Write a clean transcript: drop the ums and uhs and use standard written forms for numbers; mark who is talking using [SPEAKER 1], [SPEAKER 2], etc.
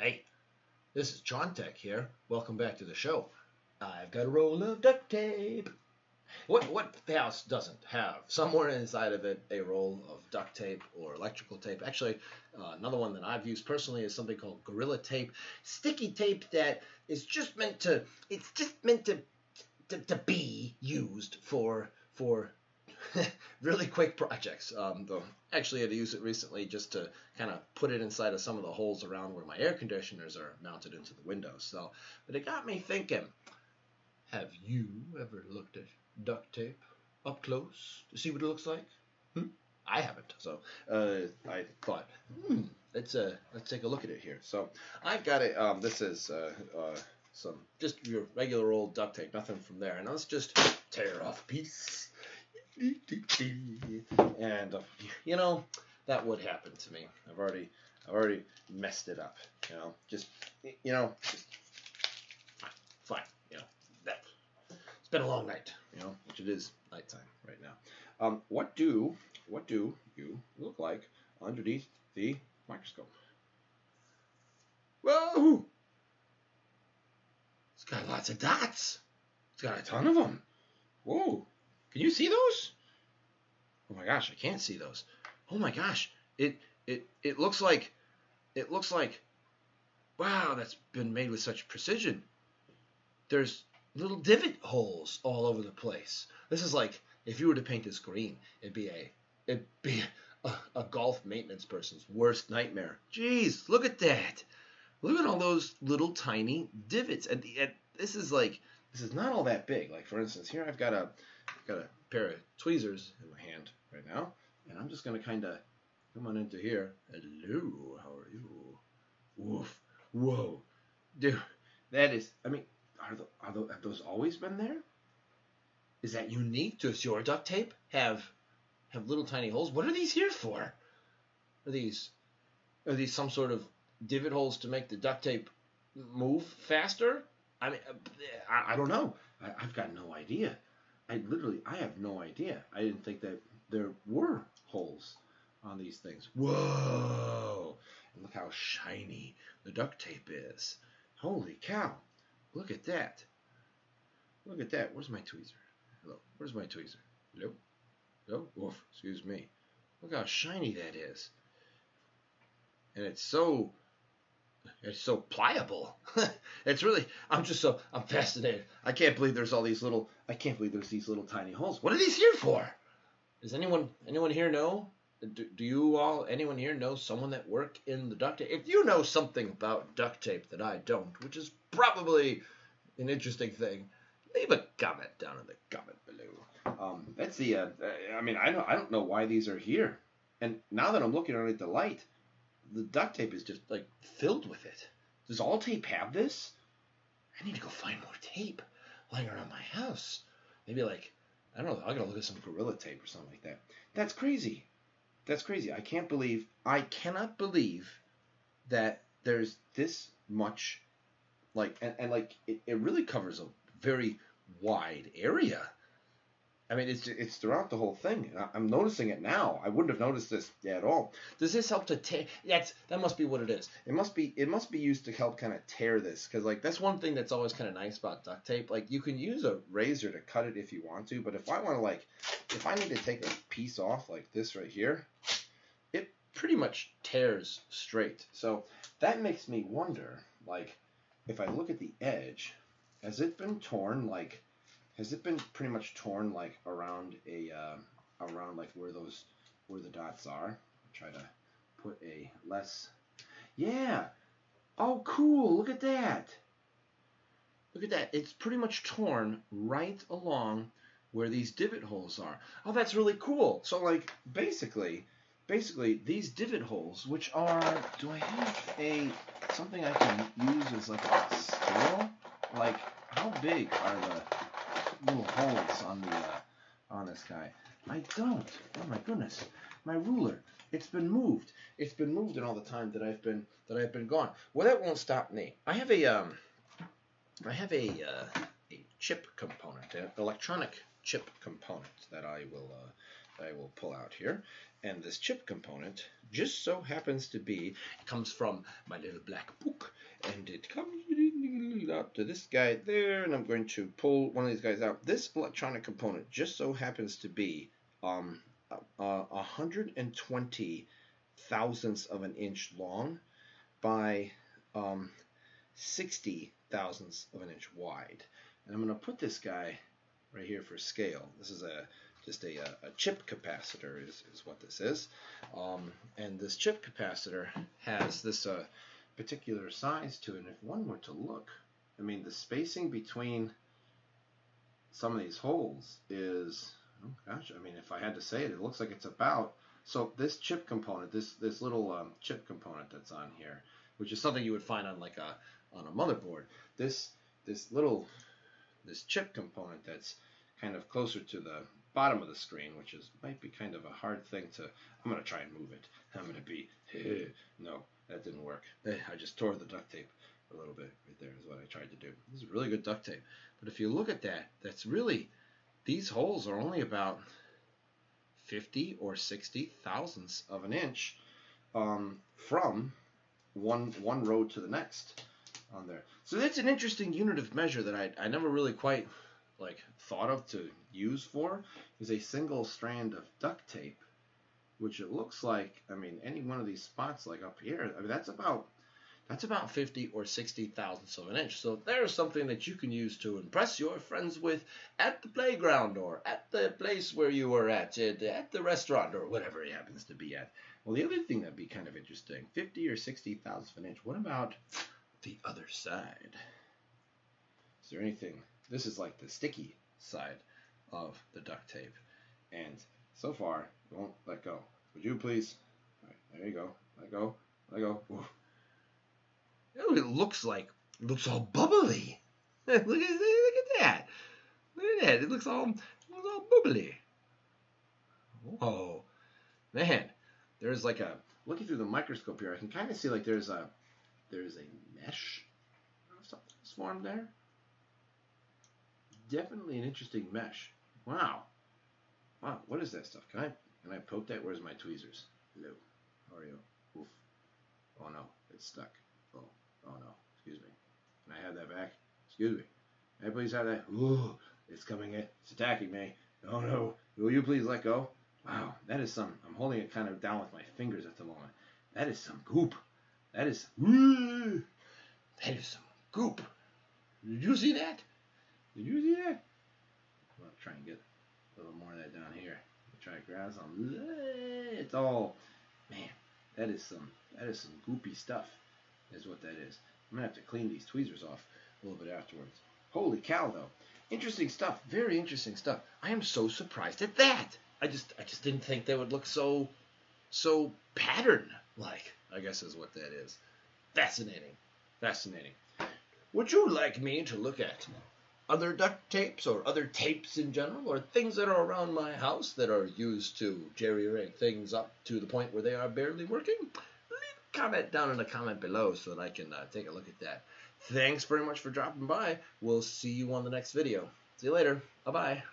[SPEAKER 1] Hey, this is John Tech here. Welcome back to the show. I've got a roll of duct tape. What house doesn't have somewhere inside of it a roll of duct tape or electrical tape? Actually, another one that I've used personally is something called Gorilla Tape, sticky tape that is just meant to. It's just meant to be used for really quick projects. Though actually, I had to use it recently just to kind of put it inside of some of the holes around where my air conditioners are mounted into the windows. So, but it got me thinking. Have you ever looked at duct tape up close to see what it looks like? I haven't. So I thought, let's take a look at it here. So I've got it. This is some just your regular old duct tape, nothing from there. And let's just tear off a piece. And you know that would happen to me. I've already messed it up. Just fine. It's been a long night. Which it is nighttime right now. What do you look like underneath the microscope? Whoa! It's got lots of dots. It's got a ton of them. Whoa! Can you see those? Oh my gosh, I can't see those. Oh my gosh, it looks like wow, that's been made with such precision. There's little divot holes all over the place. This is like if you were to paint this green, it'd be a golf maintenance person's worst nightmare. Jeez, look at that. Look at all those little tiny divots. And this is not all that big. Like for instance, here I've got a pair of tweezers in my hand right now, and I'm just gonna kind of come on into here. Hello, how are you? Woof, whoa, dude, that is. I mean, have those always been there? Is that unique? Does your duct tape have little tiny holes? What are these here for? Are these some sort of divot holes to make the duct tape move faster? I mean, I don't know. I've got no idea. I have no idea. I didn't think that there were holes on these things. Whoa! And look how shiny the duct tape is. Holy cow! Look at that. Look at that. Where's my tweezer? Hello. Where's my tweezer? Hello? Hello? Oof, excuse me. Look how shiny that is. And it's so pliable. It's really, I'm fascinated. I can't believe there's these little tiny holes. What are these here for? Does anyone here know? Do anyone here know someone that work in the duct tape? If you know something about duct tape that I don't, which is probably an interesting thing, leave a comment down in the comment below. That's the, I don't know why these are here. And now that I'm looking at the light, the duct tape is just like filled with it. Does all tape have this? I need to go find more tape lying around my house. Maybe I don't know, I gotta look at some Gorilla Tape or something like that. That's crazy. That's crazy. I cannot believe that there's this much, it really covers a very wide area. I mean, it's throughout the whole thing. I'm noticing it now. I wouldn't have noticed this at all. Does this help to tear? That must be what it is. It must be used to help kind of tear this, because that's one thing that's always kind of nice about duct tape. You can use a razor to cut it if you want to, but if I want to if I need to take a piece off like this right here, it pretty much tears straight. So that makes me wonder, if I look at the edge, has it been torn Has it been pretty much torn around where the dots are? I'll try to put a less. Yeah. Oh, cool. Look at that. Look at that. It's pretty much torn right along where these divot holes are. Oh, that's really cool. So basically these divot holes, which are, do I have something I can use as a scale? How big are the little holes on this guy? I don't. Oh my goodness, my ruler. It's been moved. It's been moved in all the time that I've been gone. Well, that won't stop me. I have a chip component, an electronic chip component that I will pull out here, And this chip component just so happens to be, it comes from my little black book, and it comes up to this guy there, and I'm going to pull one of these guys out. This electronic component just so happens to be 120 thousandths of an inch long by 60 thousandths of an inch wide. And I'm going to put this guy right here for scale. This is just a chip capacitor is what this is. And this chip capacitor has this particular size to it. And if one were to look, I mean, the spacing between some of these holes is, oh gosh, I mean, if I had to say it, it looks like it's about, so this chip component, this little chip component that's on here, which is something you would find on like on a motherboard, this chip component that's kind of closer to the bottom of the screen, which might be kind of a hard thing to, I'm going to try and move it. I'm going to be, no, that didn't work. I just tore the duct tape a little bit right there is what I tried to do. This is really good duct tape. But if you look at that, that's really, these holes are only about 50 or 60 thousandths of an inch from one row to the next on there. So that's an interesting unit of measure that I never really quite like thought of to use for, is a single strand of duct tape, which it looks like, I mean, any one of these spots like up here, I mean, that's about 50 or 60 thousandths of an inch. So there's something that you can use to impress your friends with at the playground or at the place where you were at the restaurant or whatever it happens to be at. Well, the other thing that'd be kind of interesting, 50 or 60 thousandths of an inch. What about the other side? Is there anything? This is like the sticky side of the duct tape. And so far, it won't let go. Would you please? All right, there you go. Let go. Let go. Ooh. Oh, it looks all bubbly. Look at that. Look at that. It looks all bubbly. Whoa. Man, there's like a, looking through the microscope here, I can kind of see like there's a mesh or something that's formed there. Definitely an interesting mesh. Wow. Wow, what is that stuff? Can I poke that? Where's my tweezers? Hello. How are you? Oof. Oh no, it's stuck. Oh no. Excuse me. Can I have that back? Excuse me. Can I please have that? Ooh, it's coming in. It's attacking me. Oh no. Will you please let go? Wow, that is some, I'm holding it kind of down with my fingers at the moment. That is some goop. That is some goop. Did you see that? Did you see that? I'm going to try and get a little more of that down here. Try to grab some. It's all, man, that is some goopy stuff is what that is. I'm going to have to clean these tweezers off a little bit afterwards. Holy cow, though. Interesting stuff. Very interesting stuff. I am so surprised at that. I just didn't think they would look so pattern-like, I guess is what that is. Fascinating. Fascinating. Would you like me to look at other duct tapes or other tapes in general, or things that are around my house that are used to jerry-rig things up to the point where they are barely working? Leave a comment down in the comment below so that I can take a look at that. Thanks very much for dropping by. We'll see you on the next video. See you later. Bye-bye.